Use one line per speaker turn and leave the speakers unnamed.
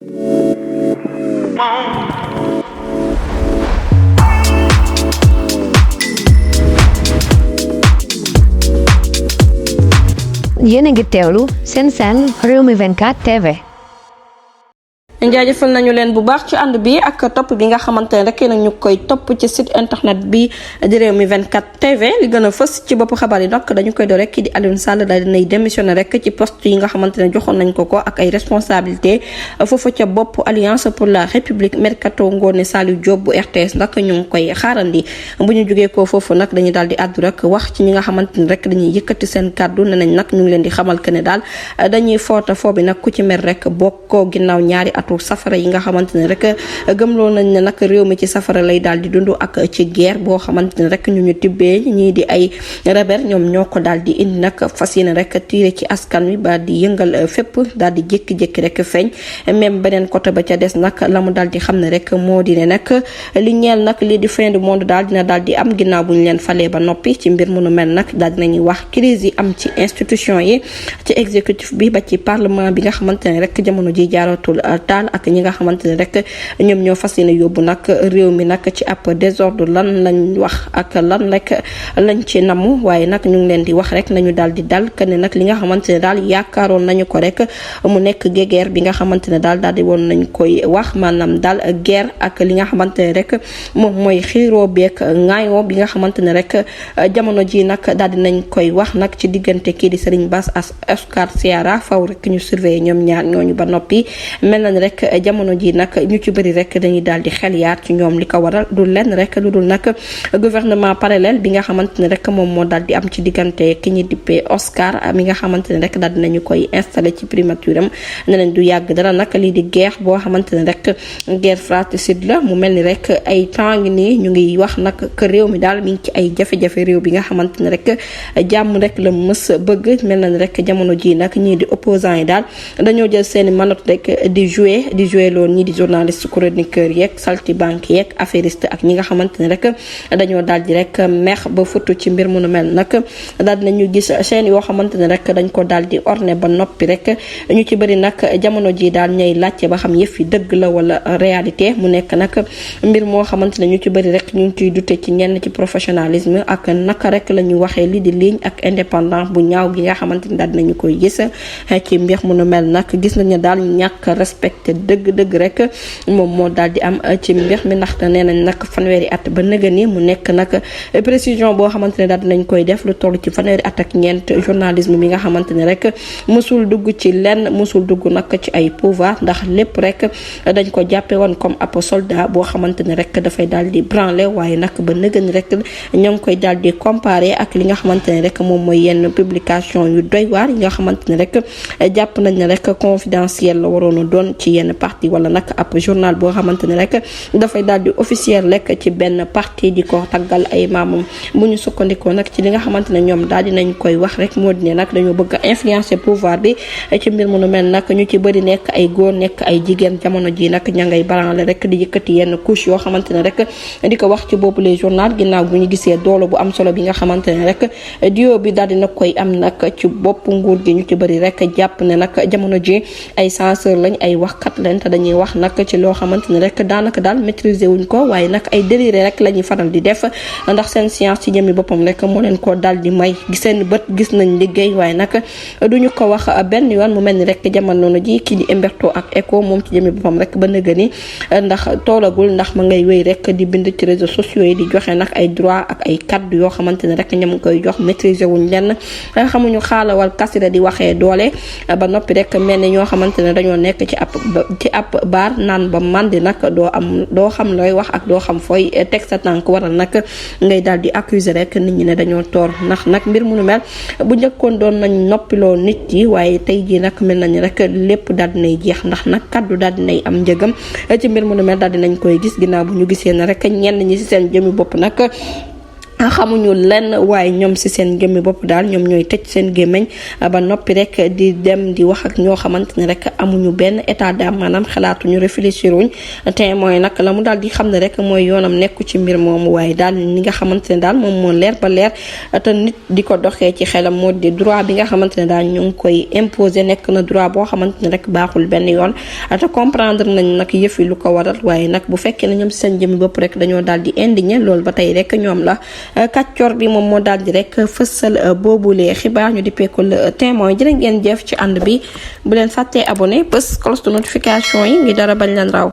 Yéen a ngi teewlu seen Rewmi 24 TV.
jaajëfal nañu leen bu baax ci ànd bi ak topp bi nga xamante ne rek nag ñu koy topp ci site internet bi di Rewmi 24 TV li gën a fës ci bopp xabaar yi nag dañu koy door rek kii di Aliou Sall daal dinay démissionné rek ci poste yi nga xamante ne joxoon nañ ko ak ay responsabilité foofu ca bopp Alliance pour la République Mercato Ngoné Saliou Diop bu RTS nag ñu ngi koy xaarandi bu ñu jógee ko foofu nag dañuy daal di àddu rek wax ci ñi nga xamante ne rek dañuy yëkkati seen kàddu ne nañ nag ñu ngi leen di xamal que ne daal dañuy foota foo bi nag ku ci mer rek bokkoo ginnaaw ñaari atu safara yi nga xamante ne rek gëmloo nañ ne nag réew mi ci safara lay daal di dund ak ci guerre boo xamante ne rek ñu tibbee ñii di ay rebelle ñoom ñoo ko daal di indi nag fas yéene rek tiire ci askan wi ba di yëngal fépp daal di jékki-jékki rek feeñ même beneen côté ba ca des nag la mu daal di xam ne rek moo di ne nag li ñeel nag lii di fin du monde daal dina daal di am ginnaaw bu ñu leen falee ba noppi ci mbir mu nu mel nag daal dinañuy wax crise yi am ci institution yi ci exécutif bi ba ci parlement bi nga xamante ne rek jamono ji jaaratul taal ak ñi nga xamante ne rek ñoom ñoo fas yéene yóbbu nag réew mi nag ci ab désordre lan lañ wax ak lan rek lañ ci namu waaye nag ñu ngi leen di wax rek nañu daal di dal que ne nag li nga xamante ne daal yaakaaroon nañu ko rek mu nekk guerre bi nga xamante ne daal di woon nañ koy wax maanaam daal guerre ak li nga xamante ne rek moom mooy xiiroo beeg ŋaayoo bi nga xamante ne rek jamono ji nag daal di nañ koy wax nag ci diggante kii di Serigne Bass ak Oscar Sierra faw rek ñu surveiller ñoom ñaar ñooñu ba noppi mel nañ rek jamono ji nag ñu ci bëri rek dañuy daal di xel yaar ci ñoom li ko waral du lenn rek lu dul nag gouvernement parallèle bi nga xamante ne rek moom moo daal di am ci diggante ki ñi dippee Oscar mi nga xamante ne rek daal dinañu koy installé ci primature am ne leen du yàgg dara nag lii di guerre boo xamante ne rek guerre fratricide la mu mel ni rek ay temps ngi nii ñu ngi wax nag que réew mi daal mi ngi ci ay jafe-jafe réew bi nga xamante ne rek jàmm rek la mës bëgg mel na ni rek jamono ji nag ñii di opposants yi daal dañoo jël seeni manotte rek di jouer loolu ñii di journaliste chroniqueur yeeg saltimbanque yeeg affairiste ak ñi nga xamante ne rek dañoo daal di rek meex ba futu ci mbir mu nu mel nag daal dinañu gis chaîne yoo xamante ne rek dañ ko daal di orné ba noppi rek ñu ci bëri nag jamono ji daal ñay laajte ba xam yëf yi dëgg la wala réalité mu nekk nag mbir moo xamante ne ñu ci bëri rek ñu ngi ciy dute ci ñenn ci professionnalisme ak naka rek la ñu waxee li di ligne ak indépendance bu ñaaw gi nga xamante ne daal dinañu koy gis ci mbir mu nu mel nag gis nañu daal ñàkk respecté dëgg rek moom moo daal di am ci mbir mi ndaxte nee nañ nag fanweeri at ba nëga ni mu nekk nag précision boo xamante ne daal dinañ koy def lu toll ci fanweeri at ak ñeent journalisme bi nga xamante ne rek mësul dugg ci lenn mësul dugg nag ci ay pouvoir ndax lépp rek dañ ko jàppe woon comme ab soldat boo xamante ne rek dafay daal di branler waaye nag ba nëga ni rek ñoo ngi koy daal di comparer ak li nga xamante ne rek moom mooy yenn publication yu doy waar yi nga xamante ne rek jàpp nañ ne rek confidentiel la waroon a doon ci yenn parti wala nag ab journal boo xamante ne rek dafay daal di officiel rek ci benn parti di ko taggal ay maamam bu ñu sukkandikoo nag ci li nga xamante ne ñoom daal dinañ koy wax rek moo di ne nag dañoo bëgg a influencer pouvoir bi ci mbir mu nu mel nag ñu ci bëri nekk ay góor nekk ay jigéen jamono ji nag ña ngay baranle rek di yëkkati yenn couche yoo xamante ne rek di ko wax ci boobu les journal ginnaaw bu ñu gisee doole bu am solo bi nga xamante ne rek dio bi daal dina koy am nag ci bopp nguur gi ñu ci bëri rek jàpp ne nag jamono ji ay censeur lañ ay waxkat lañ te dañuy wax nag ci loo xamante ne rek daanaka daal maîtriser wuñ ko waaye nag ay déliré rek la ñuy faral di def ndax seen science ci jëmmi boppam rek moo leen ko daal di may seen bët gis nañ liggéey waaye nag duñu ko wax benn yoon mu mel ni rek jamono ji kii di Umberto ak Eco moom ci jëmmi boppam rek ba nëga ni ndax toolagul ndax ma ngay wéy rek di bind ci réseaux sociaux yi di joxe nag ay droit ak ay kaddu yoo xamante ne rek ñam koy jox maîtriser wuñ lenn xamuñu xaalawal kasira di waxee doole ba noppi rek mel ni ñoo xamante ne dañoo nekk ci ab baar naan ba mandi nag doo xam looy wax ak doo xam fooy teg sa tànk waral nag ngay daal di accuser rek nit ñi ne dañoo toor ndax nag mbir mu nu mel bu njëkkoon doon nañ noppiloo nit yi waaye tey jii nag mel nañ rek lépp daal dinay jeex ndax nag kaddu daal dinay am njëgam ci mbir mu nu mel daal dinañ koy gis ginnaaw bu ñu gisee ne rek ñenn ñi ci seen jëmi bopp nag xamuñu lenn waaye ñoom si seen gémmi bopp daal ñoom ñooy tëj seen gémmiñ ba noppi rek di dem di wax ak ñoo xamante ne rek amuñu benn état d'âme maanaam xalaatuñu réfléchir wuñ te mooy nag la mu daal di xam ne rek mooy yoonam nekku ci mbir moomu waaye daal li nga xamante ne daal moom moo leer ba leer te nit di ko doxee ci xelam moo di droit bi nga xamante ne daal ñu ngi koy imposer nekk na droit boo xamante ne rek baaxul benn yoon te comprendre nañ nag yëf yi lu ko waral waaye nag bu fekkee ne ñoom si seen jëmmi bopp rek dañoo daal di indigné loolu ba tey rek ñoom la kàccoor bi moom moo daal di rek fësal boobulee xibaar ñu di peekul témoin jërë ngeen jëf ci ànd bi bu leen fàttee abonné bés cloche de notification yi ngi dara bañ leen raw